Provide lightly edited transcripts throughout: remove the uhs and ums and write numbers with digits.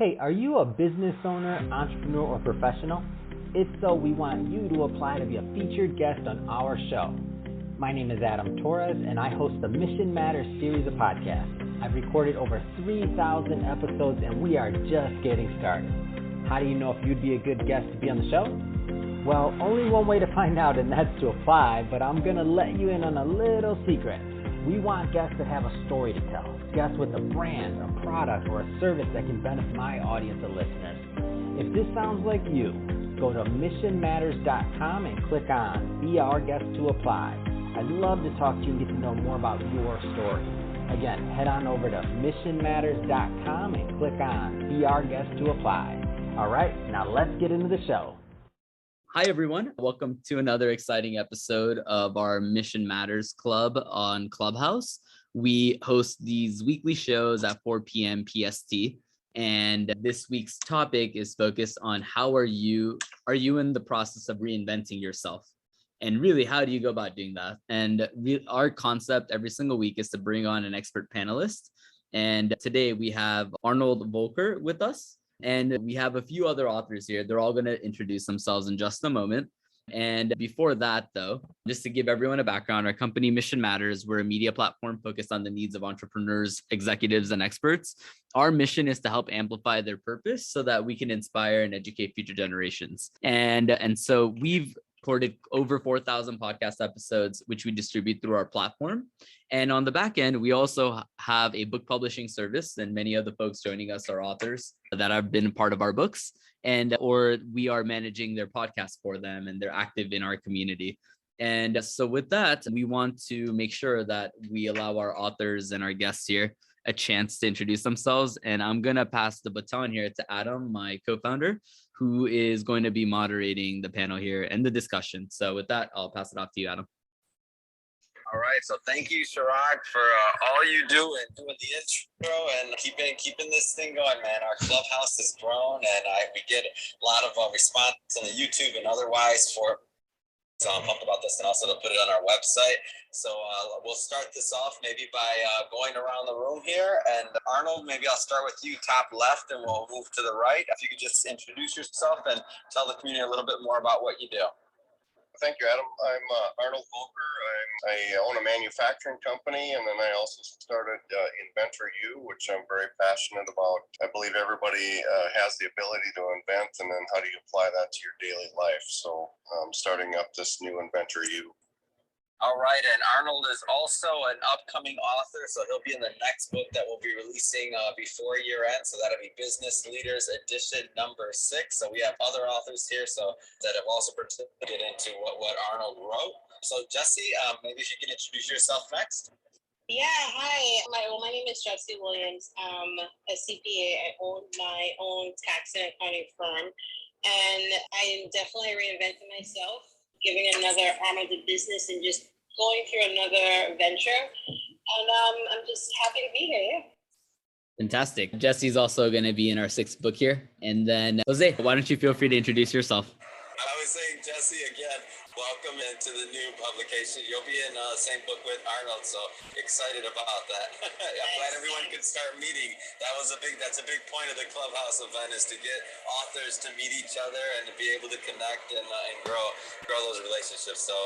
Hey, are you a business owner, entrepreneur, or professional? If so, we want you to apply to be a featured guest on our show. My name is Adam Torres, and I host the Mission Matters series of podcasts. I've recorded over 3,000 episodes, and we are just getting started. How do you know if you'd be a good guest to be on the show? Well, only one way to find out, and that's to apply, but I'm going to let you in on a little secret. We want guests that have a story to tell, guests with a brand, a product, or a service that can benefit my audience of listeners. If this sounds like you, go to missionmatters.com and click on Be Our Guest to apply. I'd love to talk to you and get to know more about your story. Again, head on over to missionmatters.com and click on Be Our Guest to apply. All right, now let's get into the show. Hi, everyone. Welcome to another exciting episode of our Mission Matters Club on Clubhouse. We host these weekly shows at 4 p.m. PST. And this week's topic is focused on how are you in the process of reinventing yourself? And really, how do you go about doing that? And our concept every single week is to bring on an expert panelist. And today we have Arnold Volker with us. And we have a few other authors here. They're all going to introduce themselves in just a moment. And before that, though, just to give everyone a background, our company Mission Matters, we're a media platform focused on the needs of entrepreneurs, executives, and experts. Our mission is to help amplify their purpose so that we can inspire and educate future generations. And so we've recorded over 4,000 podcast episodes, which we distribute through our platform. And on the back end, we also have a book publishing service, and many of the folks joining us are authors that have been part of our books, or we are managing their podcast for them, and they're active in our community. And so with that, we want to make sure that we allow our authors and our guests here a chance to introduce themselves. And I'm going to pass the baton here to Adam, my co-founder, who is going to be moderating the panel here and the discussion. So with that, I'll pass it off to you, Adam. All right, so thank you, Chirag, for all you do and doing the intro and keeping this thing going, man. Our clubhouse has grown, and we get a lot of response on the YouTube and otherwise for. So I'm pumped about this, and also to put it on our website. So we'll start this off maybe by going around the room here. And Arnold, maybe I'll start with you, top left, and we'll move to the right. If you could just introduce yourself and tell the community a little bit more about what you do. Thank you, Adam. I'm Arnold Volker. I own a manufacturing company, and then I also started Inventor U, which I'm very passionate about. I believe everybody has the ability to invent, and then how do you apply that to your daily life? So I'm starting up this new Inventor U. All right, and Arnold is also an upcoming author, so he'll be in the next book that we'll be releasing before year end. So that'll be Business Leaders Edition number 6. So we have other authors here that have also participated into what Arnold wrote. So Jesse, maybe if you can introduce yourself next. Yeah, hi. My name is Jesse Williams. I'm a CPA. I own my own tax and accounting firm, and I am definitely reinventing myself, giving another arm of the business and just going through another venture. And I'm just happy to be here. Yeah. Fantastic. Jesse's also going to be in our 6th book here. And then Jose, why don't you feel free to introduce yourself? I was saying, Jesse, again, welcome into the new publication. You'll be in the same book with Arnold, so excited about that. I'm glad everyone could start meeting. That's a big point of the Clubhouse event, is to get authors to meet each other and to be able to connect and grow those relationships. So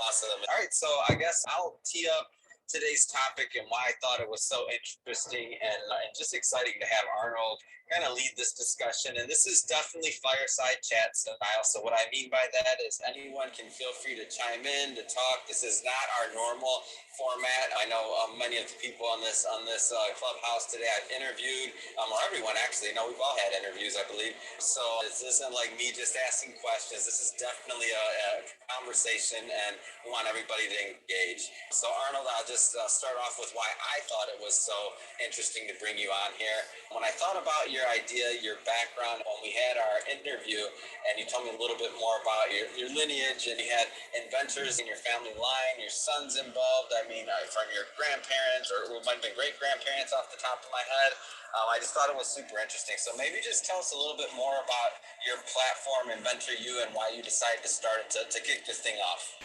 awesome. All right, so I guess I'll tee up today's topic and why I thought it was so interesting and just exciting to have Arnold kind of lead this discussion. And this is definitely fireside chat style. So what I mean by that is anyone can feel free to chime in, to talk. This is not our normal format. I know many of the people on this clubhouse today I've interviewed, or everyone actually. No, we've all had interviews, I believe. So this isn't like me just asking questions. This is definitely a conversation, and we want everybody to engage. So Arnold, I'll just start off with why I thought it was so interesting to bring you on here. When I thought about your idea, your background, when we had our interview, and you told me a little bit more about your lineage, and you had inventors in your family line, your son's involved. I mean, from your grandparents, or it might have been great-grandparents off the top of my head. I just thought it was super interesting. So maybe just tell us a little bit more about your platform, Inventor U, and why you decided to start it to kick this thing off.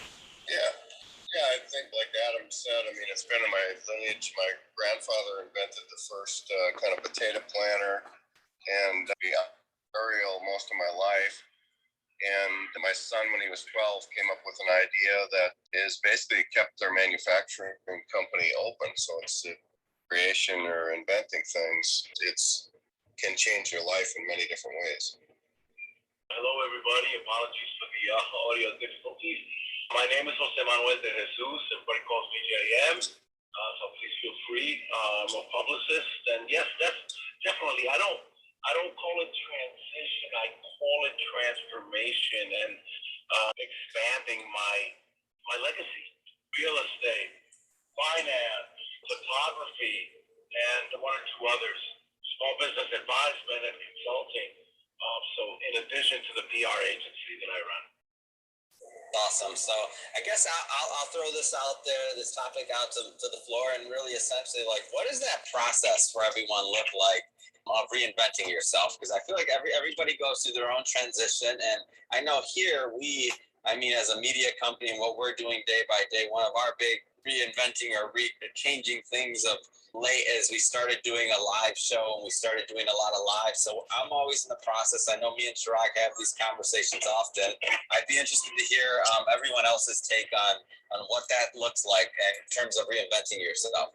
Yeah, I think like Adam said, I mean, it's been in my lineage. My grandfather invented the first kind of potato planter. and be entrepreneurial most of my life. And my son, when he was 12, came up with an idea that is basically kept their manufacturing company open. So it's creation or inventing things. It's can change your life in many different ways. Hello, everybody. Apologies for the audio difficulties. My name is Jose Manuel de Jesus. Everybody calls me JM. So please feel free. I'm a publicist, and yes, that's definitely. I don't call it transition. I call it transformation and expanding my legacy. Real estate, finance, photography, and one or two others. Small business advisement and consulting. So in addition to the PR agency that I run. Awesome. So I guess I'll throw this out there, this topic out to the floor, and really essentially, like, what does that process for everyone look like of reinventing yourself? Because I feel like everybody goes through their own transition, and I know here as a media company and what we're doing day by day, one of our big reinventing or changing things of late is we started doing a live show, and we started doing a lot of live. So I'm always in the process. I know me and Chirag have these conversations often. I'd be interested to hear everyone else's take on what that looks like in terms of reinventing yourself.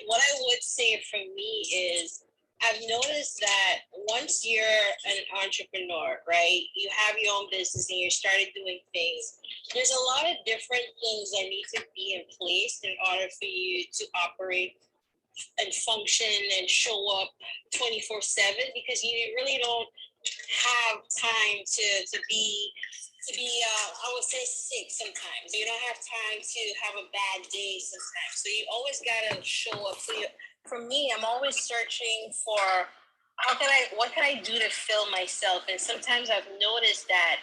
What I would say for me is I've noticed that once you're an entrepreneur, right, you have your own business and you started doing things, there's a lot of different things that need to be in place in order for you to operate and function and show up 24/7, because you really don't have time to be I would say sick sometimes. You don't have time to have a bad day sometimes. So you always gotta show up. So for me, I'm always searching for what can I do to fill myself? And sometimes I've noticed that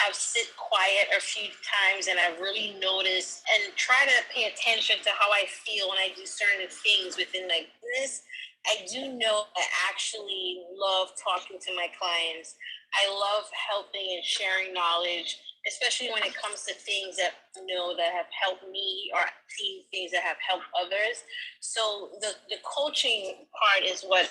I've sit quiet a few times and I've really noticed and try to pay attention to how I feel when I do certain things within my business. I do know I actually love talking to my clients. I love helping and sharing knowledge, especially when it comes to things that that have helped me, or seen things that have helped others. So the coaching part is what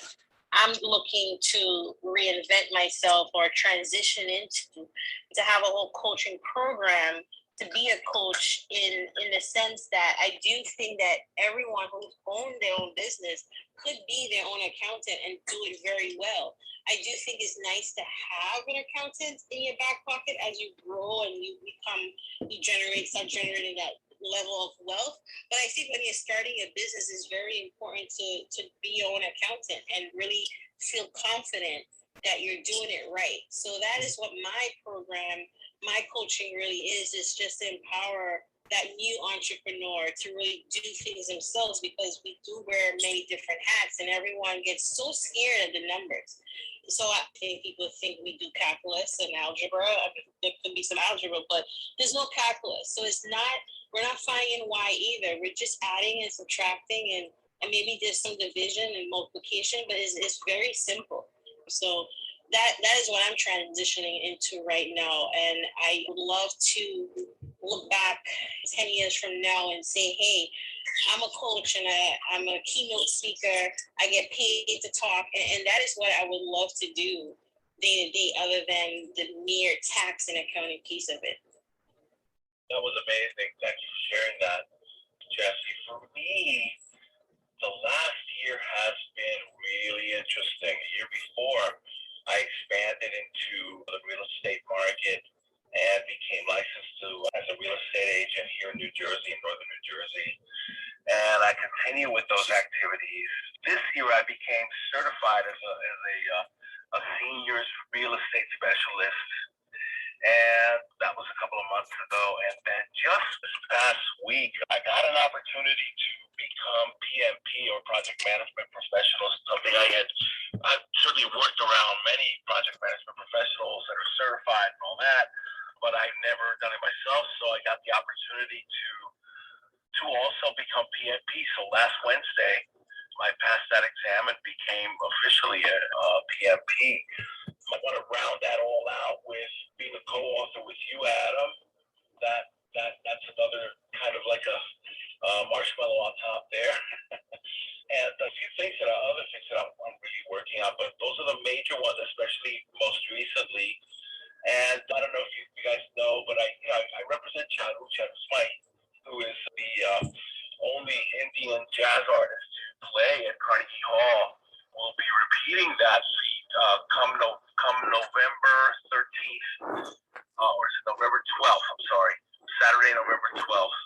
I'm looking to reinvent myself or transition into, to have a whole coaching program, to be a coach in the sense that I do think that everyone who's owned their own business could be their own accountant and do it very well. I do think it's nice to have an accountant in your back pocket as you grow and start generating that level of wealth. But I think when you're starting a business, it's very important to be your own accountant and really feel confident that you're doing it right. So that is what my coaching really is just to empower that new entrepreneur to really do things themselves, because we do wear many different hats and everyone gets so scared of the numbers. So I think people think we do calculus and algebra. I mean, there could be some algebra, but there's no calculus. So we're not finding Y either. We're just adding and subtracting, and maybe there's some division and multiplication, but it's very simple. So that is what I'm transitioning into right now. And I would love to look back 10 years from now and say, hey, I'm a coach and I'm a keynote speaker. I get paid to talk. And that is what I would love to do day to day, other than the mere tax and accounting piece of it. That was amazing. Thank you for sharing that, Jesse. For me, the last year has been really interesting. The year before, I expanded into the real estate market and became licensed as a real estate agent here in New Jersey, in northern New Jersey. And I continue with those activities. This year, I became certified as a seniors real estate specialist. And that was a couple of months ago. And then just this past week, I got an opportunity to become PMP, or project management professional, something I've certainly worked around many project management professionals that are certified and all that, but I've never done it myself. So I got the opportunity to also become PMP. So last Wednesday, I passed that exam and became officially a PMP. I want to round that all out with being a co-author with you, Adam. That's another kind of like a marshmallow on top there. And a few other things that I'm really working working on, but those are the major ones, especially most recently. And I don't know if you guys know, but I represent Chirag, who is the only Indian jazz artist to play at Carnegie Hall. We'll be repeating that feat come November 13th, or is it November 12th? I'm sorry, Saturday, November 12th.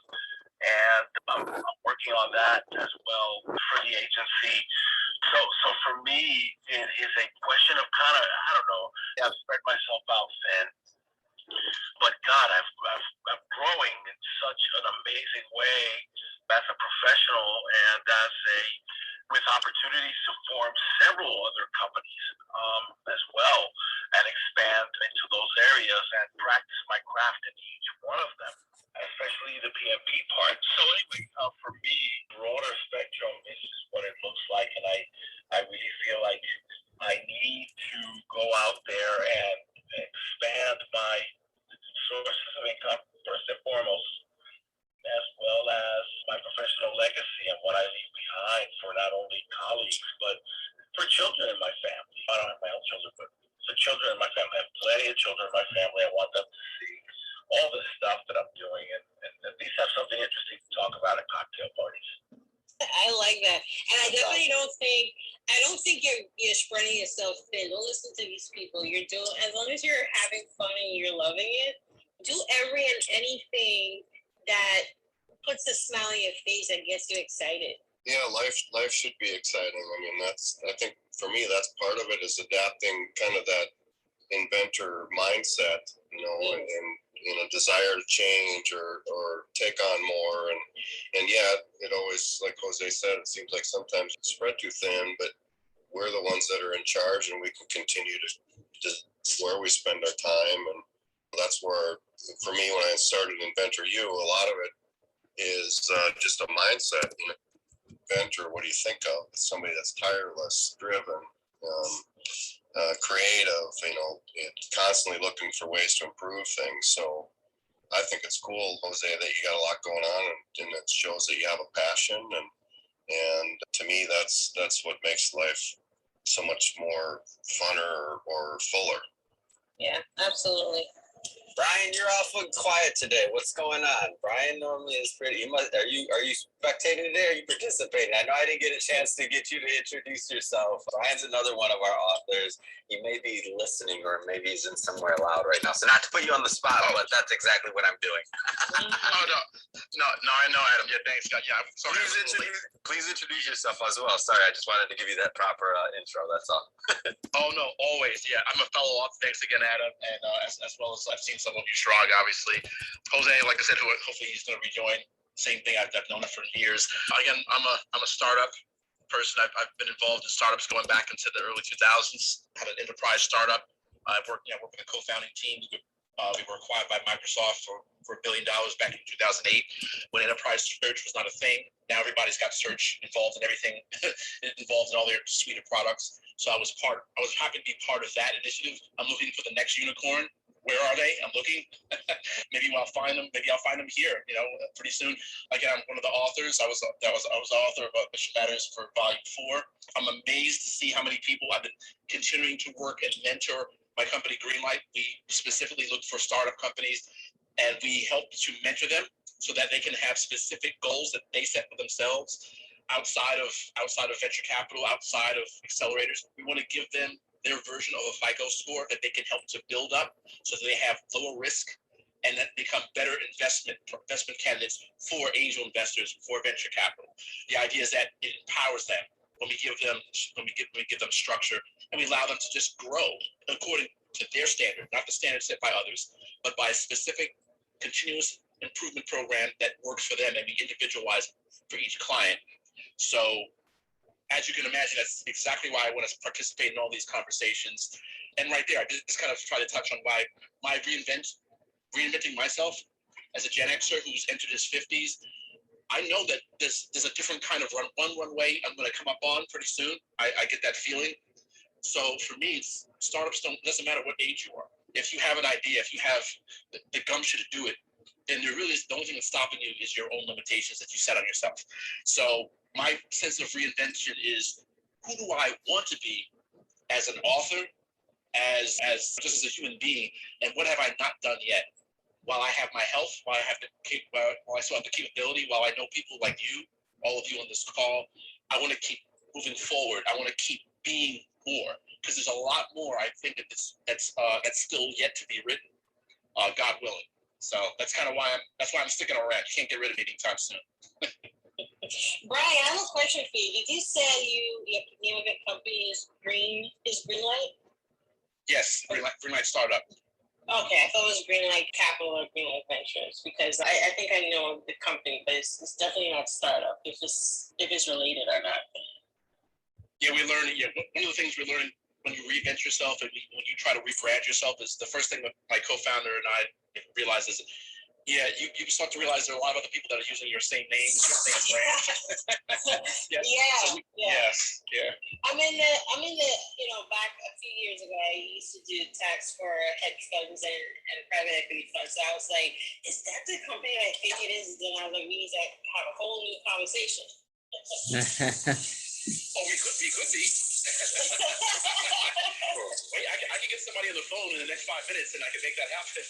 And I'm working on that as well for the agency. So for me, it is a question of kind of, I don't know, I've spread myself out thin, but God, I'm growing in such an amazing way as a professional and with opportunities to form several other companies as well and expand into those areas and practice my craft in each one of them, especially the PMP part. So anyway, for me, broader spectrum is just what it looks like, and I really feel like I need to go out there and expand my sources of income, first and foremost, as well as my professional legacy and what I leave behind for not only colleagues, but for children in my family. I don't have my own children, but for children in my family. I have plenty of children in my family. I want them to see all the stuff that I'm doing and at least have something interesting to talk about at cocktail parties. I like that. And I definitely don't think you're spreading yourself thin. Don't listen to these people. You're doing, as long as you're having fun and you're loving it, do every and anything that puts a smile on your face and gets you excited. Yeah, life should be exciting. I mean, I think for me, that's part of it, is adapting kind of that inventor mindset, and desire to change or take on more. And yeah, it always, like Jose said, it seems like sometimes it's spread too thin, but we're the ones that are in charge, and we can continue to where we spend our time. And that's where, for me, when I started Inventor U, a lot of it is just a mindset. Inventor, what do you think of? Somebody that's tireless, driven, creative, constantly looking for ways to improve things. So I think it's cool, Jose, that you got a lot going on, and it shows that you have a passion. And to me, that's what makes life so much more funner or fuller. Yeah, absolutely. Brian, you're awful quiet today. What's going on? Brian normally is pretty. Are you spectating today? Or are you participating? I know I didn't get a chance to get you to introduce yourself. Brian's another one of our authors. He may be listening, or maybe he's in somewhere loud right now. So not to put you on the spot, but that's exactly what I'm doing. No, I know, Adam. Yeah, thanks, God. Yeah, I'm sorry. Please introduce yourself as well. Sorry, I just wanted to give you that proper intro. That's all. Oh no, always. Yeah, I'm a fellow author. Thanks again, Adam, and as well as I've seen some of you, Chirag, obviously. Jose, like I said, hopefully he's going to rejoin. Same thing. I've known him for years. Again, I'm a startup person. I've been involved in startups going back into the early 2000s. Had an enterprise startup. I've worked with a co-founding team. We were acquired by Microsoft for $1 billion back in 2008 when enterprise search was not a thing. Now everybody's got search involved in everything, involved in all their suite of products. So I was happy to be part of that initiative. I'm looking for the next unicorn. Where are they? I'm looking. Maybe I'll find them. Maybe I'll find them here. Pretty soon. Again, I'm one of the authors. I was author of Mission Matters for Volume 4. I'm amazed to see how many people I've been continuing to work and mentor. My company, Greenlight, we specifically look for startup companies, and we help to mentor them so that they can have specific goals that they set for themselves outside of venture capital, outside of accelerators. We want to give them their version of a FICO score that they can help to build up so that they have lower risk and that become better investment candidates for angel investors, for venture capital. The idea is that it empowers them when we give them structure, and we allow them to just grow according to their standard, not the standard set by others, but by a specific continuous improvement program that works for them and be individualized for each client. So as you can imagine, that's exactly why I want to participate in all these conversations. And right there, I just kind of try to touch on why my reinventing myself as a Gen Xer who's entered his 50s. I know that there's a different kind of runway I'm going to come up on pretty soon. I get that feeling. So for me, startups doesn't matter what age you are. If you have an idea, if you have the gumption to do it, then there really is the only thing that's stopping you is your own limitations that you set on yourself. So my sense of reinvention is, who do I want to be as an author, as just as a human being, and what have I not done yet? While I have my health, while I still have the capability, while I know people like you, all of you on this call, I want to keep moving forward. I want to keep being more, because there's a lot more I think that's still yet to be written, God willing. So that's kind of why I'm sticking around. You can't get rid of me anytime soon. Brian, I have a question for you. Did you say your name of the company is Greenlight? Yes, Greenlight Startup. Okay, I thought it was Greenlight Capital or Greenlight Ventures, because I think I know the company, but it's definitely not startup if it's related or not. Yeah, we learn. Yeah, one of the things we learn when you reinvent yourself and when you try to rebrand yourself is the first thing that my co-founder and I realized is, yeah, you start to realize there are a lot of other people that are using your same names, your same brand. Yeah. Yes. Yeah. I'm in the back a few years ago, I used to do tax for hedge funds and private equity funds. So I was like, is that the company I think it is? Then I was like, we need to have a whole new conversation. Oh, we could be. Wait, I can get somebody on the phone in the next 5 minutes and I can make that happen.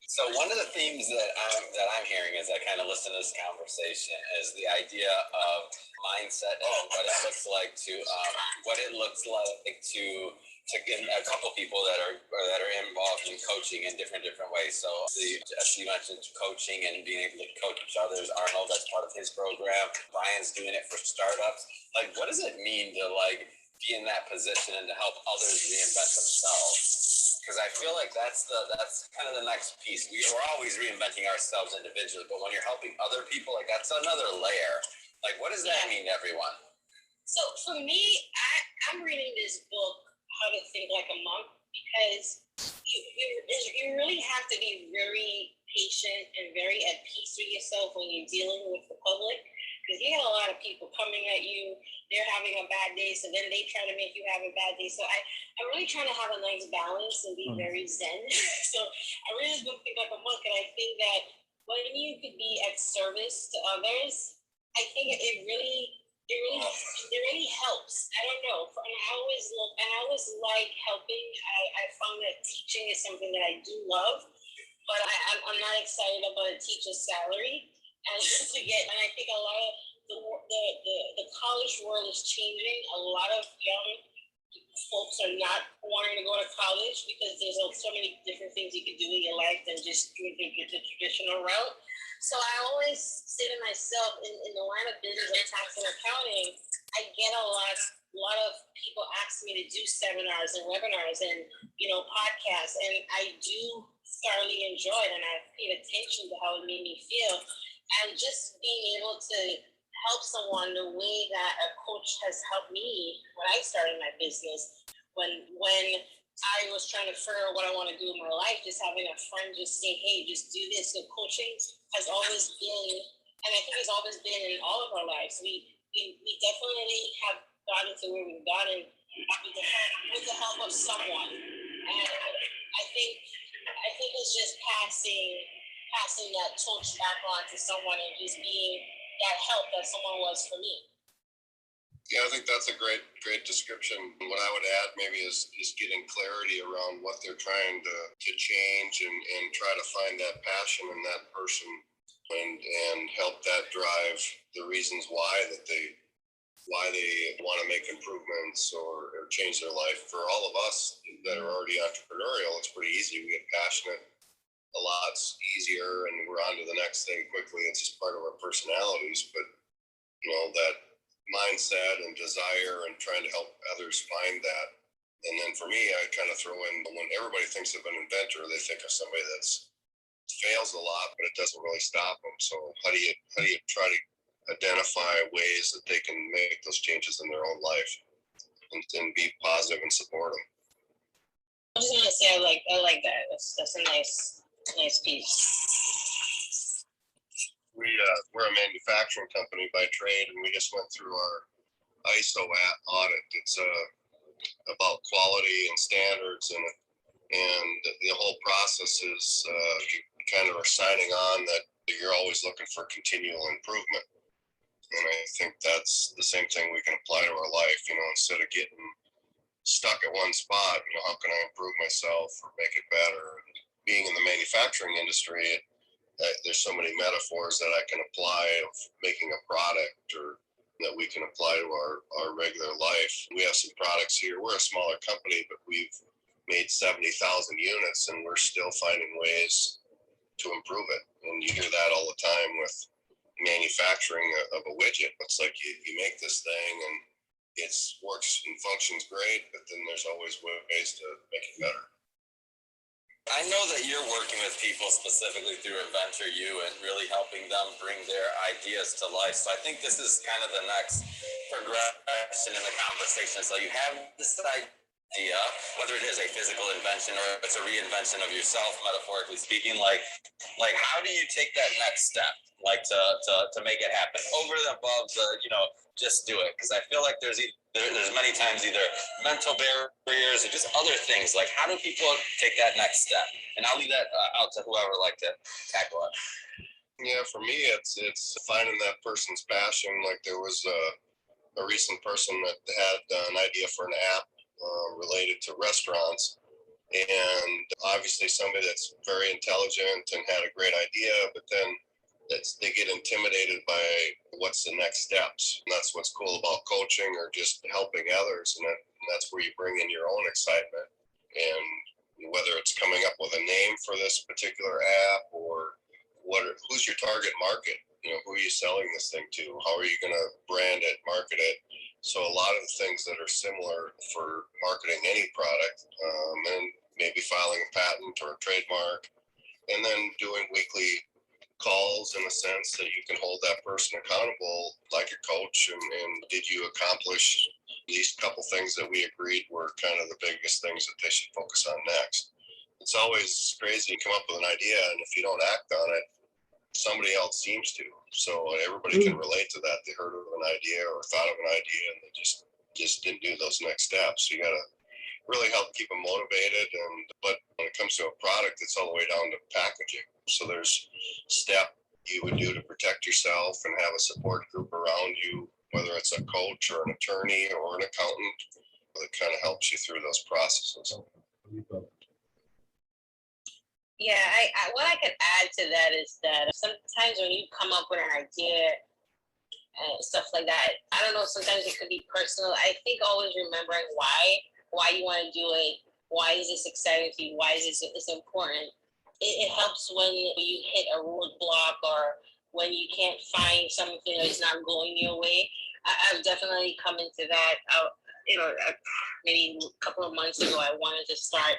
So one of the themes that I'm hearing as I kind of listen to this conversation is the idea of mindset and what it looks like to get a couple people that are involved in coaching in different ways. So as you mentioned, coaching and being able to coach others. Arnold, that's part of his program. Brian's doing it for startups. Like, what does it mean to be in that position and to help others reinvent themselves? Because I feel like that's kind of the next piece. We're always reinventing ourselves individually, but when you're helping other people, like, that's another layer. Like, what does that mean to everyone? So for me, I'm reading this book, How to Think Like a Monk, because you really have to be very patient and very at peace with yourself when you're dealing with the public, because you got a lot of people coming at you. They're having a bad day, so then they try to make you have a bad day. So I'm really trying to have a nice balance and be very zen. So I really do think like a monk, and I think that when you could be at service to others, I think it really helps. I don't know. And I always like helping. I found that teaching is something that I do love, but I'm not excited about a teacher's salary. And I think a lot of the college world is changing. A lot of young folks are not wanting to go to college because there's so many different things you can do in your life than just doing the traditional route. So I always say to myself, in the line of business of tax and accounting, I get a lot of people ask me to do seminars and webinars and podcasts, and I do thoroughly enjoy it, and I've paid attention to how it made me feel. And just being able to help someone the way that a coach has helped me when I started my business, when I was trying to figure out what I want to do in my life, just having a friend just say, hey, just do this. So coaching has always been, and I think it's always been in all of our lives. We definitely have gotten to where we've gotten with the help of someone. And I think it's just passing that torch back on to someone and just being that help that someone was for me. Yeah, I think that's a great description. What I would add maybe is getting clarity around what they're trying to change and try to find that passion in that person and help that drive the reasons why they want to make improvements or change their life. For all of us that are already entrepreneurial, it's pretty easy. We get passionate a lot easier and we're on to the next thing quickly. It's just part of our personalities. But that mindset and desire and trying to help others find that. And then for me, I kind of throw in, when everybody thinks of an inventor, they think of somebody that fails a lot, but it doesn't really stop them. So how do you try to identify ways that they can make those changes in their own life and be positive and support them? I was just gonna say I like that. That's a nice piece. We're a manufacturing company by trade, and we just went through our ISO audit. It's about quality and standards, and the whole process is you kind of are signing on that you're always looking for continual improvement. And I think that's the same thing we can apply to our life. Instead of getting stuck at one spot, how can I improve myself or make it better? And being in the manufacturing industry, there's so many metaphors that I can apply of making a product or that we can apply to our regular life. We have some products here. We're a smaller company, but we've made 70,000 units and we're still finding ways to improve it. And you hear that all the time with manufacturing of a widget. It's like you make this thing and it works and functions great, but then there's always ways to make it better. I know that you're working with people specifically through Inventor U and really helping them bring their ideas to life. So I think this is kind of the next progression in the conversation. So you have this idea, whether it is a physical invention or it's a reinvention of yourself, metaphorically speaking, like how do you take that next step, like to make it happen over and above the, just do it? Because I feel like there's many times either mental barriers or just other things. Like, how do people take that next step? And I'll leave that out to whoever would like to tackle it. Yeah, for me, it's finding that person's passion. Like there was a recent person that had an idea for an app related to restaurants. And obviously somebody that's very intelligent and had a great idea, but then they get intimidated by what's the next steps. And that's what's cool about coaching or just helping others. And that's where you bring in your own excitement. And whether it's coming up with a name for this particular app or who's your target market? Who are you selling this thing to? How are you going to brand it, market it? So a lot of the things that are similar for marketing any product, and maybe filing a patent or a trademark, and then doing weekly calls in a sense that you can hold that person accountable like a coach. And did you accomplish these couple things that we agreed were kind of the biggest things that they should focus on next? It's always crazy to come up with an idea, and if you don't act on it, somebody else seems to. So everybody can relate to that. They heard of an idea or thought of an idea and they just didn't do those next steps. You got to really help keep them motivated. But when it comes to a product, it's all the way down to packaging. So there's step you would do to protect yourself and have a support group around you, whether it's a coach or an attorney or an accountant, that kind of helps you through those processes. Yeah, what I could add to that is that sometimes when you come up with an idea and stuff like that, I don't know, sometimes it could be personal. I think always remembering why you want to do it, why is this exciting to you, why is this important. It helps when you hit a roadblock or when you can't find something that's not going your way. I've definitely come into that. Maybe a couple of months ago, I wanted to start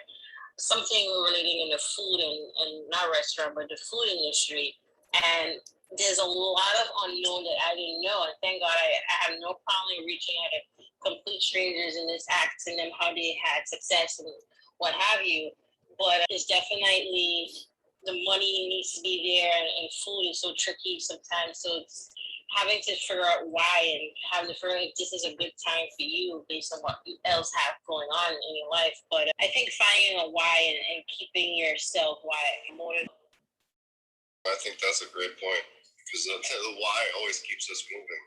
something relating in the food and not restaurant, but the food industry. And there's a lot of unknown that I didn't know. And thank God I have no problem reaching out to complete strangers and just asking them how they had success and what have you. But it's definitely the money needs to be there, and food is so tricky sometimes. So it's having to figure out why and having to figure out if this is a good time for you based on what else have going on in your life. But I think finding a why and keeping yourself motivated. I think that's a great point because the why always keeps us moving.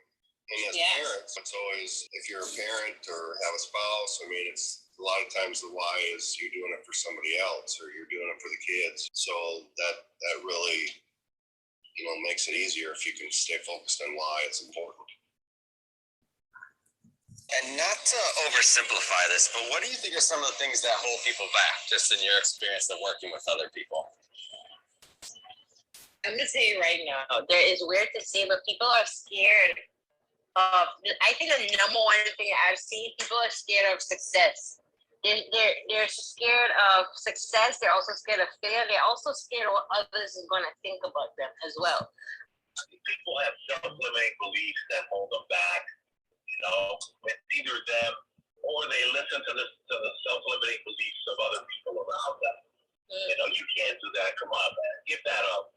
And as parents, it's always, if you're a parent or have a spouse, it's a lot of times the why is you're doing it for somebody else or you're doing it for the kids. So that really makes it easier if you can stay focused on why it's important. And not to oversimplify this, but what do you think are some of the things that hold people back, just in your experience of working with other people? I'm going to tell you right now, it's weird to say, but people are scared of, I think the number one thing I've seen, people are scared of success. They're scared of success. They're also scared of failure. They're also scared of what others are going to think about them as well. People have self-limiting beliefs that hold them back. It's either them or they listen to the self-limiting beliefs of other people around them. You can't do that. Come on, man. Give that up.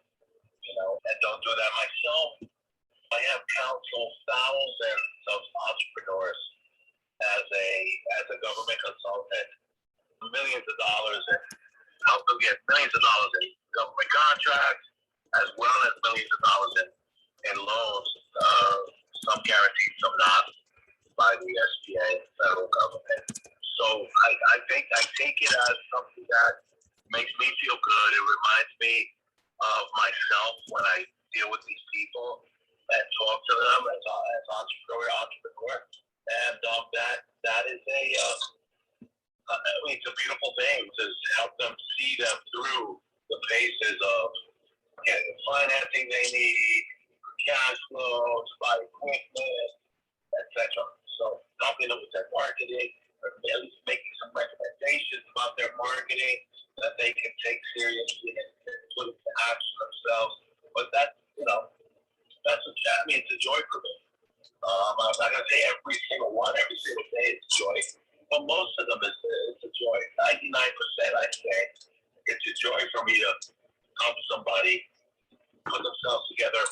And don't do that myself. I have counseled thousands of entrepreneurs as a government consultant, millions of dollars, and help them get millions of dollars in government contracts, as well as millions of dollars in loans. feel good. It reminds me of myself when I deal with these people and talk to them as entrepreneur. And that is it's a beautiful thing to help them see them through the paces of getting the financing they need, cash flow, to buy equipment, etc. So helping them with their marketing, or at least making some recommendations about their marketing that they can take seriously and put into action themselves. But that's it's a joy for me. I'm not going to say every single one, every single day is a joy, but most of them it's a joy. 99%, I say, it's a joy for me to help somebody put themselves together,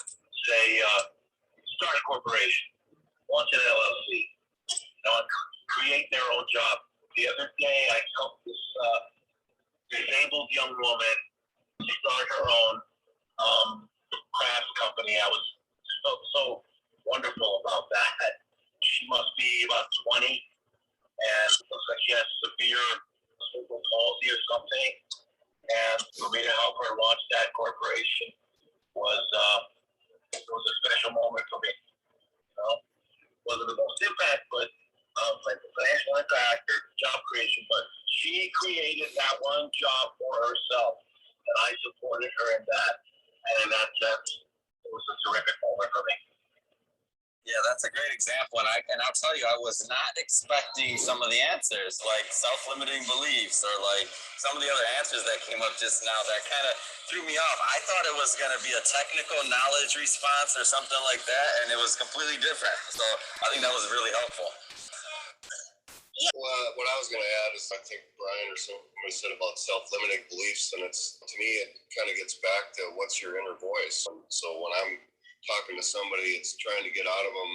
say, start a corporation, launch an LLC, create their own job. The other day, I helped this disabled young woman start her own craft company. I was so wonderful about that. She must be about 20, and looks like she has severe cerebral palsy or something. And for me to help her launch that corporation was a special moment for me. Wasn't the most impact, but like the financial impact or job creation, but she created that one job for herself, and I supported her in that. And in that sense, it was a terrific moment for me. Yeah, that's a great example, and I'll tell you, I was not expecting some of the answers, like self-limiting beliefs, or like some of the other answers that came up just now. That kind of threw me off. I thought it was going to be a technical knowledge response or something like that, and it was completely different. So I think that was really helpful. Well, what I was going to add is, I think Brian or somebody said about self-limiting beliefs, and to me, it kind of gets back to what's your inner voice. So when I'm talking to somebody, it's trying to get out of them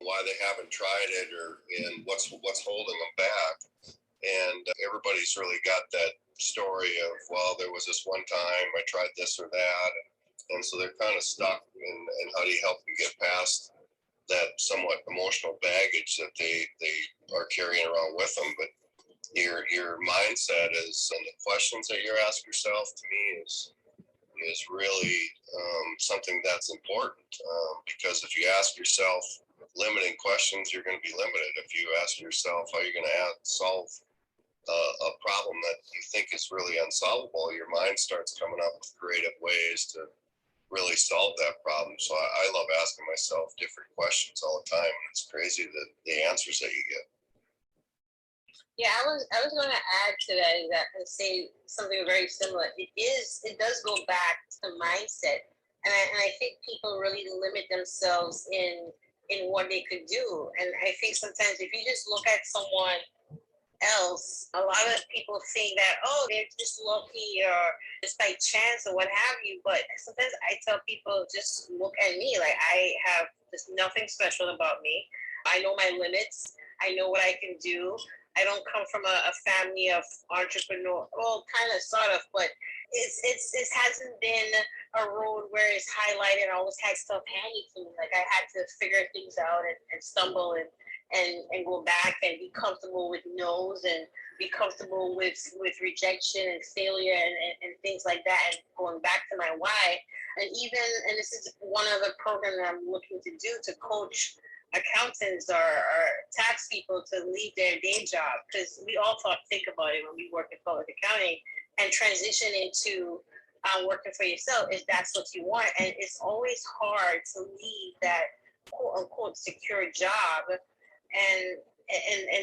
why they haven't tried it, and what's holding them back. And everybody's really got that story of, well, there was this one time I tried this or that, and so they're kind of stuck. And how do you help them get past that somewhat emotional baggage that they are carrying around with them? But your mindset is, and the questions that you ask yourself, to me, is really something that's important, because if you ask yourself limiting questions, you're going to be limited. If you ask yourself how you're going to solve a problem that you think is really unsolvable, your mind starts coming up with creative ways to really solve that problem. So I love asking myself different questions all the time, and it's crazy the answers that you get. Yeah, I was going to add to that and say something very similar. It does go back to mindset, and I think people really limit themselves in what they could do. And I think sometimes if you just look at someone else, a lot of people think that, oh, they're just lucky or just by chance or what have you. But sometimes I tell people, just look at me. Like, I have just nothing special about me. I know my limits. I know what I can do. I don't come from a family of entrepreneur. Well, kind of, sort of, but it hasn't been a road where it's highlighted. I always had stuff handed to me. Like, I had to figure things out and stumble and go back and be comfortable with no's and be comfortable with rejection and failure and things like that, and going back to my why. And this is one of the programs that I'm looking to do, to coach accountants or tax people to leave their day job, because we all think about it when we work in public accounting, and transition into working for yourself if that's what you want. And it's always hard to leave that quote unquote secure job and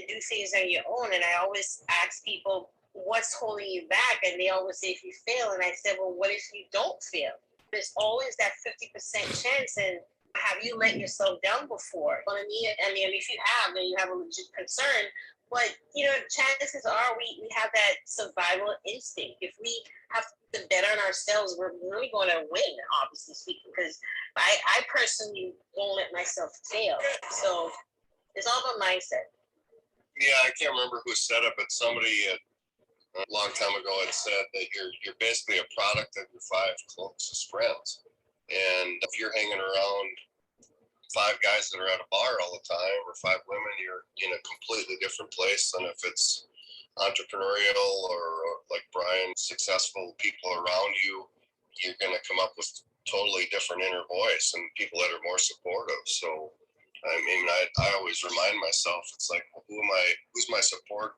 do things on your own. And I always ask people, what's holding you back? And they always say, if you fail. And I said, well, what if you don't fail? There's always that 50% chance. And have you let yourself down before? I mean, if you have, then you have a legit concern. But, chances are we have that survival instinct. If we have to bet on ourselves, we're really going to win, obviously speaking, because I personally won't let myself fail. So it's all about mindset. Yeah, I can't remember who said it, but somebody a long time ago had said that you're basically a product of your 5 closest friends. And if you're hanging around 5 guys that are at a bar all the time, or 5 women, you're in a completely different place than if it's entrepreneurial or like Brian, successful people around you, you're going to come up with totally different inner voice and people that are more supportive. So, I mean, I always remind myself, it's like, well, who's my support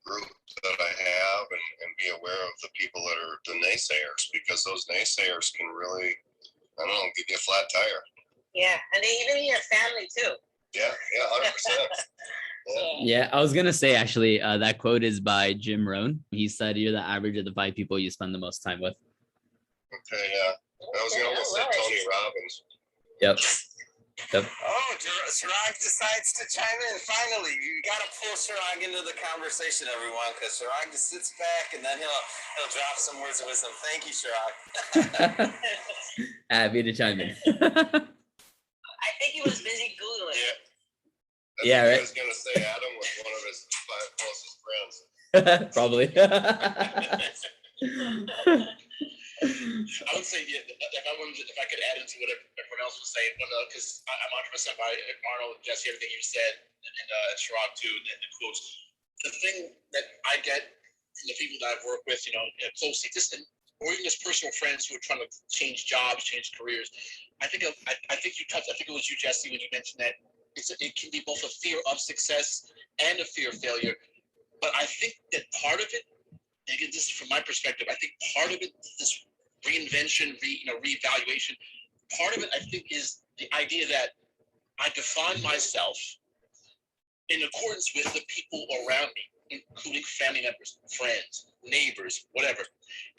group that I have, and be aware of the people that are the naysayers, because those naysayers can really, I don't know, give you a flat tire. Yeah, and they even in your family too. Yeah, 100%. Yeah, I was gonna say actually, that quote is by Jim Rohn. He said, "You're the average of the 5 people you spend the most time with." Okay, yeah. I was gonna almost say Tony Robbins. Yep. Oh, Chirag decides to chime in. Finally, you got to pull Chirag into the conversation, everyone, because Chirag just sits back and then he'll drop some words of wisdom. Thank you, Chirag. Happy to chime in. I think he was busy Googling. Yeah, right. I was gonna say Adam was one of his 5 closest friends. Probably. I would say, yeah, if I could add into what everyone else was saying, because I'm 100% by Arnold and Jesse, everything you said, and Chirag too, and the quotes. The thing that I get from the people that I've worked with, closely, or even just personal friends who are trying to change jobs, change careers. I think you touched. I think it was you, Jesse, when you mentioned that it can be both a fear of success and a fear of failure. But I think that part of it, and again, this is from my perspective, I think part of it, this reinvention, reevaluation, part of it, I think, is the idea that I define myself in accordance with the people around me, including family members, friends, neighbors, whatever.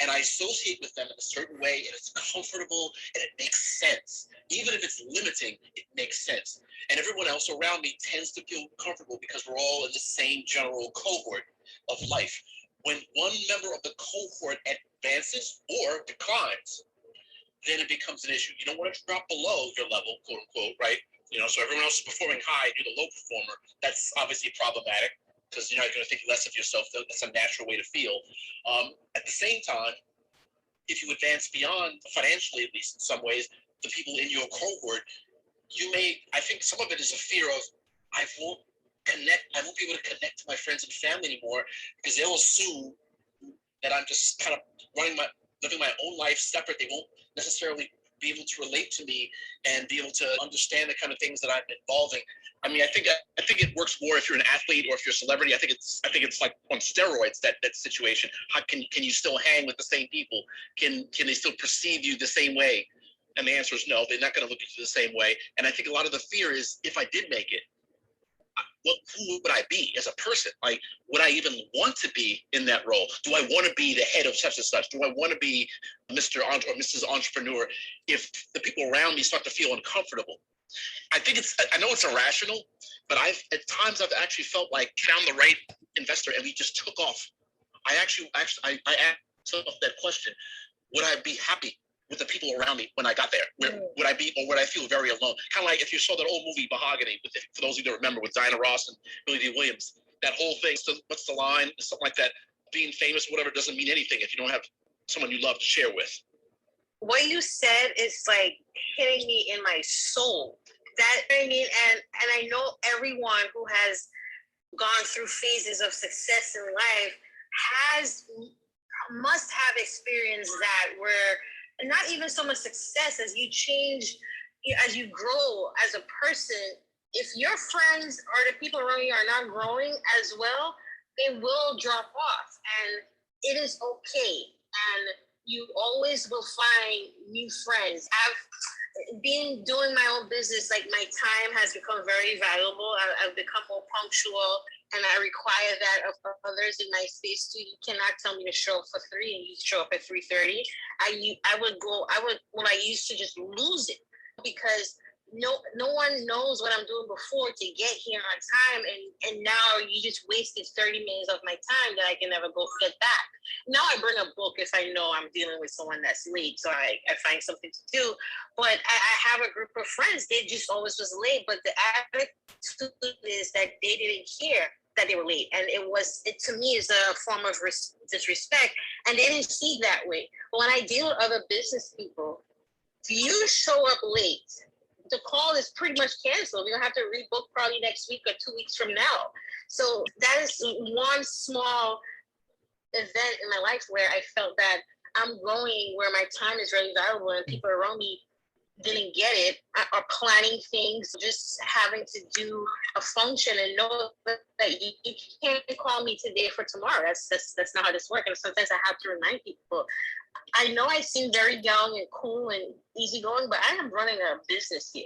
And I associate with them in a certain way, and it's comfortable, and it makes sense. Even if it's limiting, it makes sense. And everyone else around me tends to feel comfortable because we're all in the same general cohort of life. When one member of the cohort advances or declines, then it becomes an issue. You don't want to drop below your level, quote unquote, right? So everyone else is performing high, you're the low performer. That's obviously problematic because you're not going to think less of yourself. That's a natural way to feel. At the same time, if you advance beyond, financially at least in some ways, the people in your cohort, I think some of it is a fear of, I won't be able to connect to my friends and family anymore because they'll assume that I'm just kind of living my own life separate. They won't necessarily be able to relate to me and be able to understand the kind of things that I'm involving. I mean, I think it works more if you're an athlete or if you're a celebrity. I think it's like on steroids, that situation. How can you still hang with the same people? Can they still perceive you the same way? And the answer is no. They're not going to look at you the same way. And I think a lot of the fear is, if I did make it, who would I be as a person? Like, would I even want to be in that role? Do I want to be the head of such and such? Do I want to be Mr. or Mrs. Entrepreneur if the people around me start to feel uncomfortable? I know it's irrational, but at times I've actually felt like found the right investor and we just took off. I asked myself that question: would I be happy with the people around me when I got there? Would I be, or would I feel very alone? Kind of like if you saw that old movie Mahogany, for those of you that remember, with Diana Ross and Billy D. Williams, that whole thing. So what's the line? Something like that. Being famous, whatever, doesn't mean anything if you don't have someone you love to share with. What you said is like hitting me in my soul. I mean, and I know everyone who has gone through phases of success in life must have experienced that, where not even so much success as you change, as you grow as a person. If your friends or the people around you are not growing as well, they will drop off, and it is okay. And you always will find new friends. Doing my own business, like, my time has become very valuable. I've become more punctual, and I require that of others in my space too. You cannot tell me to show up for 3 and you show up at 3:30. When I used to just lose it because no one knows what I'm doing before to get here on time, and now you just wasted 30 minutes of my time that I can never get back. Now I bring a book if I know I'm dealing with someone that's late, so I find something to do. But I have a group of friends, they just always was late, but the attitude is that they didn't care that they were late, and it to me is a form of disrespect, and they didn't see it that way. But when I deal with other business people, if you show up late, the call is pretty much canceled. We're gonna have to rebook probably next week or 2 weeks from now. So that is one small event in my life where I felt that I'm going where my time is really valuable and people around me didn't get it, or planning things, just having to do a function and know that you can't call me today for tomorrow. That's not how this works. And sometimes I have to remind people. I know I seem very young and cool and easygoing, but I am running a business here.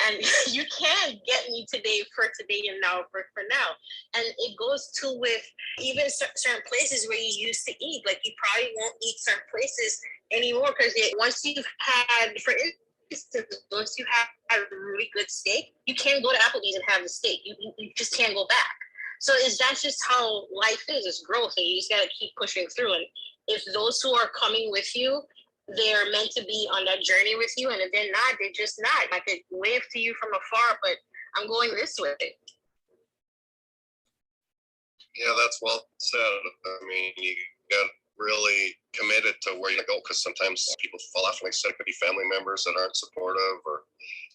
And you can't get me today for today and now for now. And it goes to with even certain places where you used to eat. Like you probably won't eat certain places anymore because once you've had, for instance, once you have a really good steak, you can't go to Applebee's and have the steak. You just can't go back. So that's just how life is. It's growth, and you just got to keep pushing through. And if those who are coming with you, they're meant to be on that journey with you, and if they're not, they're just not. I could wave to you from afar, but I'm going this way. Yeah, that's well said. I mean, you got really committed to where you go, because sometimes people fall off, like I said, it could be family members that aren't supportive,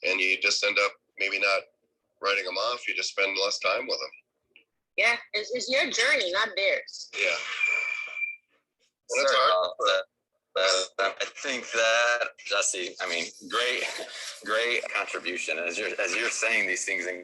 and you just end up maybe not writing them off. You just spend less time with them. Yeah, it's your journey, not theirs. Yeah. And it's hard. I think that, Jesse, I mean, great contribution. As you're saying these things and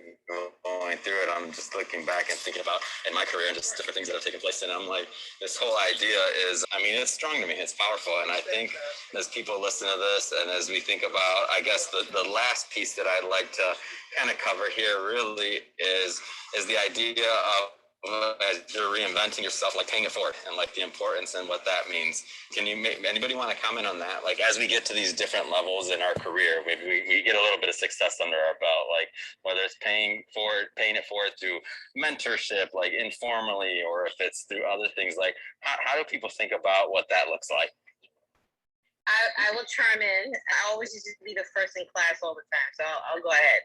going through it, I'm just looking back and thinking about in my career and just different things that have taken place. And I'm like, this whole idea is, I mean, it's strong to me. It's powerful. And I think as people listen to this and as we think about, I guess the last piece that I'd like to kind of cover here really is the idea of, as you're reinventing yourself, like paying it forward and like the importance and what that means. Can you anybody want to comment on that? Like as we get to these different levels in our career, maybe we get a little bit of success under our belt, like whether it's paying it forward through mentorship, like informally, or if it's through other things, like how do people think about what that looks like? I will chime in. I always used to be the first in class all the time, so I'll go ahead.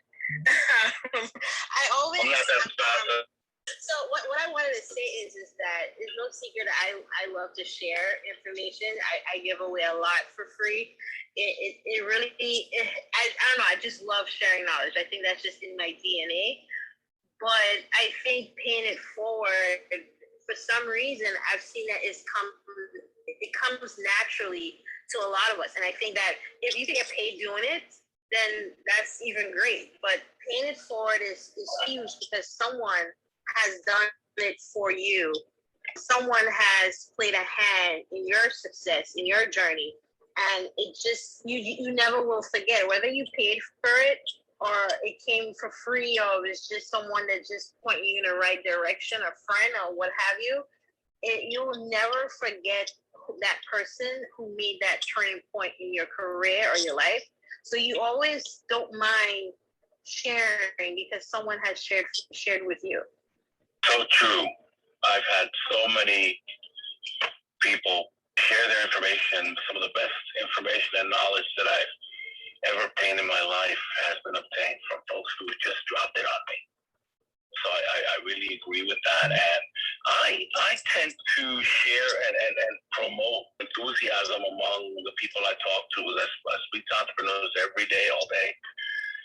So what I wanted to say is that it's no secret that I love to share information. I give away a lot for free. It really, I don't know, I just love sharing knowledge. I think that's just in my DNA. But I think paying it forward, for some reason, I've seen that it comes naturally to a lot of us. And I think that if you can get paid doing it, then that's even great. But paying it forward is huge because someone has done it for you. Someone has played a hand in your success, in your journey. And it just, you never will forget, whether you paid for it or it came for free or it was just someone that just pointed you in the right direction, a friend or what have you. You will never forget that person who made that turning point in your career or your life. So you always don't mind sharing because someone has shared with you. So true. I've had so many people share their information. Some of the best information and knowledge that I've ever obtained in my life has been obtained from folks who just dropped it on me. So I really agree with that. And I tend to share and promote enthusiasm among the people I talk to. I speak to entrepreneurs every day, all day.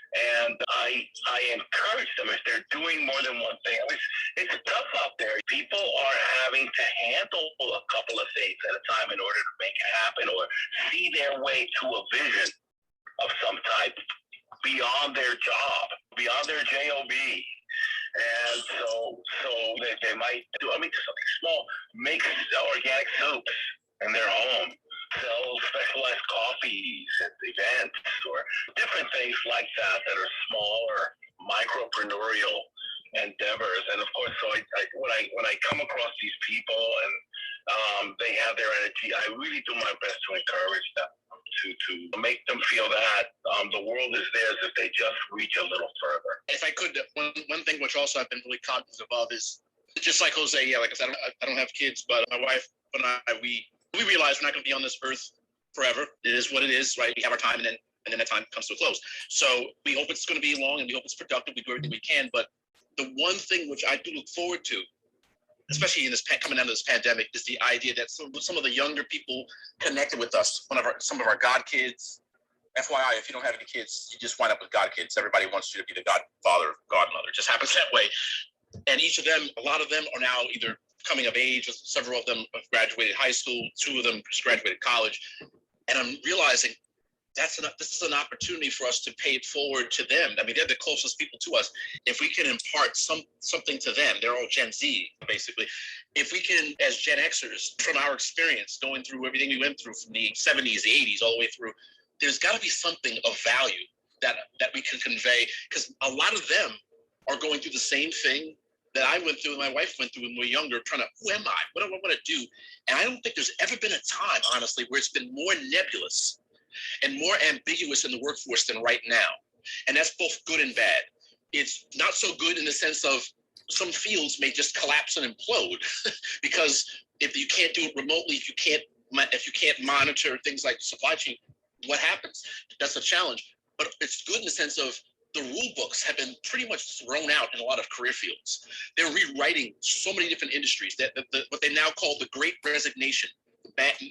And I encourage them if they're doing more than one thing. I mean, it's tough out there. People are having to handle a couple of things at a time in order to make it happen or see their way to a vision of some type beyond their job, beyond their job. And so they might do, something small, make organic soups in their home, sell specialized coffees at events or different things like that are smaller, micropreneurial endeavors. And of course, so when I come across these people and they have their energy, I really do my best to encourage them, to make them feel that the world is theirs if they just reach a little further. If I could, one thing which also I've been really cognizant of is just like Jose. Yeah, like I said, I don't have kids, but my wife and I, we realize we're not going to be on this earth forever. It is what it is, right? We have our time, and then that time comes to a close. So we hope it's going to be long, and we hope it's productive. We do everything we can. But the one thing which I do look forward to, especially in this coming out of this pandemic, is the idea that some of the younger people connected with us. Some of our God kids. FYI, if you don't have any kids, you just wind up with God kids. Everybody wants you to be the godfather, godmother. It just happens that way. And each of them, a lot of them are now either coming of age. Several of them have graduated high school. 2 of them just graduated college. And I'm realizing this is an opportunity for us to pay it forward to them. I mean, they're the closest people to us. If we can impart something to them, they're all Gen Z, basically. If we can, as Gen Xers, from our experience, going through everything we went through from the 70s, the 80s, all the way through, there's got to be something of value that we can convey, because a lot of them are going through the same thing that I went through and my wife went through when we were younger, trying to, who am I? What do I want to do? And I don't think there's ever been a time, honestly, where it's been more nebulous and more ambiguous in the workforce than right now. And that's both good and bad. It's not so good in the sense of some fields may just collapse and implode because if you can't do it remotely, if you can't monitor things like supply chain, what happens? That's a challenge. But it's good in the sense of the rule books have been pretty much thrown out in a lot of career fields. They're rewriting so many different industries that what they now call the Great Resignation.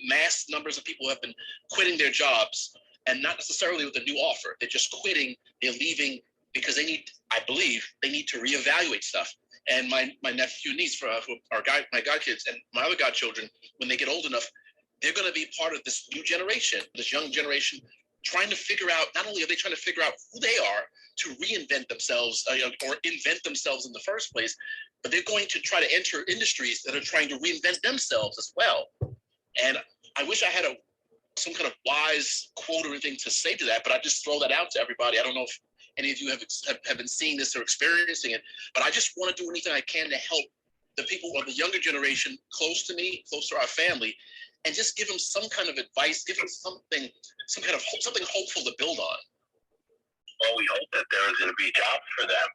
Mass numbers of people have been quitting their jobs, and not necessarily with a new offer. They're just quitting, they're leaving because I believe they need to reevaluate stuff. And my nephew and niece, who are my godkids and my other godchildren, when they get old enough, they're going to be part of this new generation, this young generation, trying to figure out, not only are they trying to figure out who they are to reinvent themselves or invent themselves in the first place, but they're going to try to enter industries that are trying to reinvent themselves as well. And I wish I had some kind of wise quote or anything to say to that, but I just throw that out to everybody. I don't know if any of you have been seeing this or experiencing it, but I just want to do anything I can to help the people of the younger generation close to me, close to our family, and just give them some kind of advice, give them something hopeful to build on. Well, we hope that there is going to be jobs for them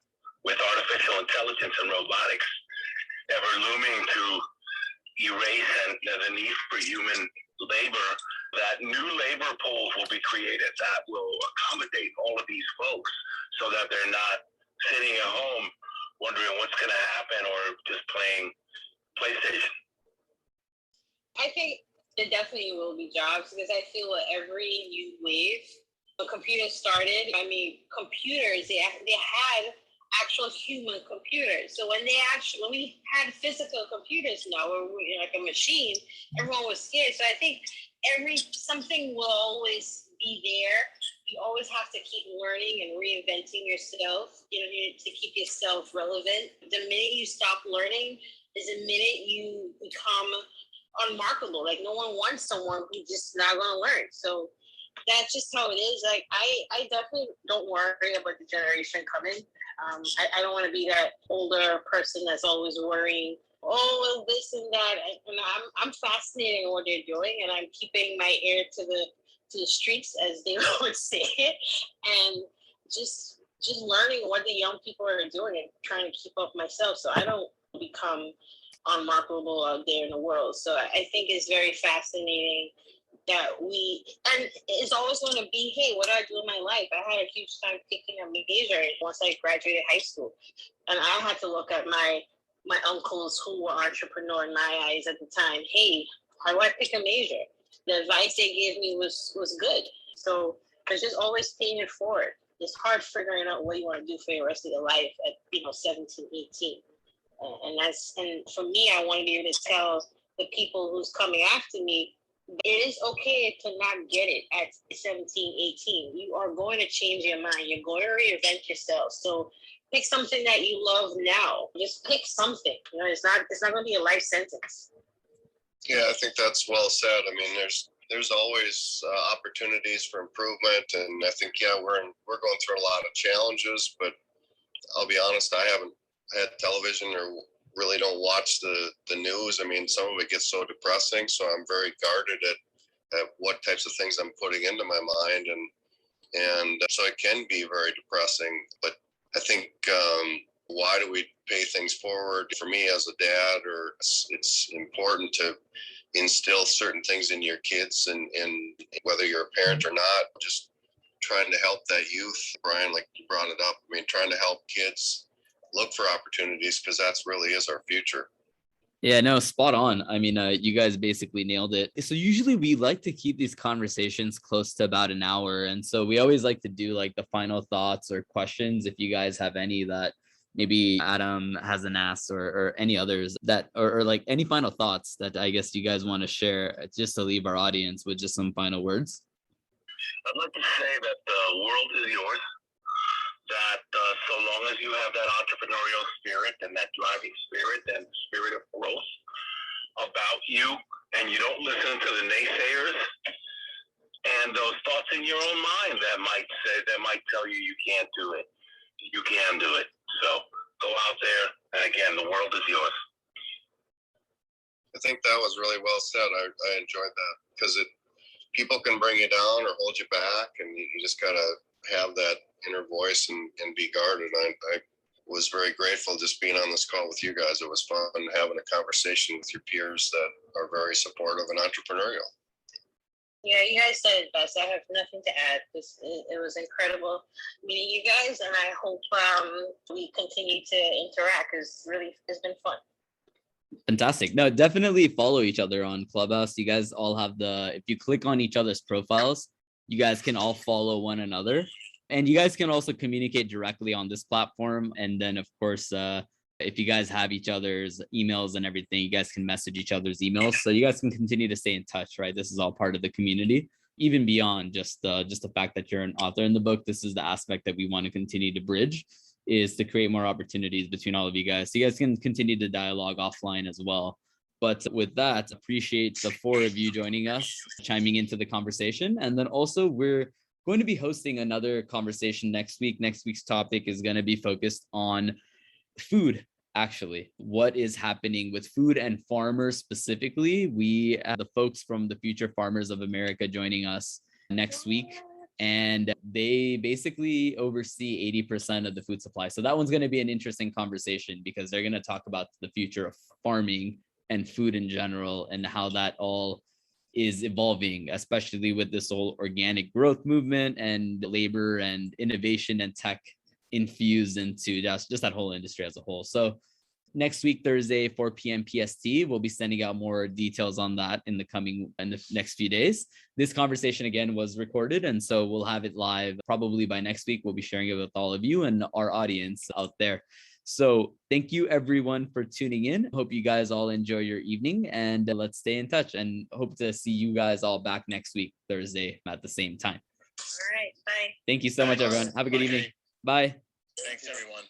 with artificial intelligence and robotics ever looming to erase the need for human labor, that new labor pools will be created that will accommodate all of these folks so that they're not sitting at home wondering what's going to happen or just playing PlayStation. I think there definitely will be jobs because I feel with every new wave, when computers started, computers, they had actual human computers. So when we had physical computers now, or like a machine, everyone was scared. So I think something will always be there. You always have to keep learning and reinventing yourself, to keep yourself relevant. The minute you stop learning is the minute you become unmarketable. Like no one wants someone who's just not going to learn. So that's just how it is. Like I definitely don't worry about the generation coming. I don't want to be that older person that's always worrying, well, this and that. And I'm fascinated in what they're doing, and I'm keeping my ear to the streets, as they would say it, and just learning what the young people are doing and trying to keep up myself, so I don't become unmarketable out there in the world. So I think it's very fascinating that and it's always going to be, hey, what do I do in my life? I had a huge time picking a major once I graduated high school. And I had to look at my uncles who were entrepreneur in my eyes at the time. Hey, how do I pick a major? The advice they gave me was good. So it's just always paying it forward. It's hard figuring out what you want to do for the rest of your life at 17, 18. And for me, I want to be able to tell the people who's coming after me, it is okay to not get it at 17, 18. You are going to change your mind. You're going to reinvent yourself. So pick something that you love now. Just pick something. It's not going to be a life sentence. Yeah, I think that's well said. I mean, there's always opportunities for improvement, and I think we're going through a lot of challenges. But I'll be honest, I haven't had television or really don't watch the news. I mean, some of it gets so depressing, so I'm very guarded at what types of things I'm putting into my mind, and so it can be very depressing. But I think why do we pay things forward? For me as a dad, or it's important to instill certain things in your kids, and whether you're a parent or not, just trying to help that youth. Brian, like you brought it up, I mean, trying to help kids look for opportunities, because that's really is our future. Yeah, no, spot on. I mean, you guys basically nailed it. So usually we like to keep these conversations close to about an hour. And so we always like to do like the final thoughts or questions, if you guys have any that maybe Adam hasn't asked, or any others that, or like any final thoughts that I guess you guys want to share, just to leave our audience with just some final words. I'd like to say that the world is yours, that so long as you have that entrepreneurial spirit and that driving spirit and spirit of growth about you, and you don't listen to the naysayers and those thoughts in your own mind that might tell you you can't do it, you can do it. So go out there, and again, the world is yours. I think that was really well said. I enjoyed that, because people can bring you down or hold you back, and you just gotta have that inner voice and be guarded. I was very grateful just being on this call with you guys. It was fun having a conversation with your peers that are very supportive and entrepreneurial. Yeah, you guys said it best. I have nothing to add. It was incredible meeting you guys, and I hope we continue to interact, because really it's been fun. Fantastic. No, definitely follow each other on Clubhouse. You guys all have if you click on each other's profiles, you guys can all follow one another, and you guys can also communicate directly on this platform. And then of course, if you guys have each other's emails and everything, you guys can message each other's emails, so you guys can continue to stay in touch, right? This is all part of the community, even beyond just the fact that you're an author in the book. This is the aspect that we want to continue to bridge, is to create more opportunities between all of you guys, so you guys can continue the dialogue offline as well. But with that, appreciate the four of you joining us, chiming into the conversation. And then also, we're going to be hosting another conversation next week. Next week's topic is going to be focused on food. Actually, what is happening with food and farmers specifically. We have the folks from the Future Farmers of America joining us next week, and they basically oversee 80% of the food supply. So that one's going to be an interesting conversation, because they're going to talk about the future of farming and food in general, and how that all is evolving, especially with this whole organic growth movement and labor and innovation and tech infused into just that whole industry as a whole. So next week, Thursday, 4 p.m. PST, we'll be sending out more details on that in the next few days. This conversation again was recorded, and so we'll have it live probably by next week. We'll be sharing it with all of you and our audience out there. So thank you everyone for tuning in. Hope you guys all enjoy your evening, and let's stay in touch, and hope to see you guys all back next week, Thursday at the same time. All right, bye. Thank you so much, everyone. Have a good evening. Bye. Thanks, everyone.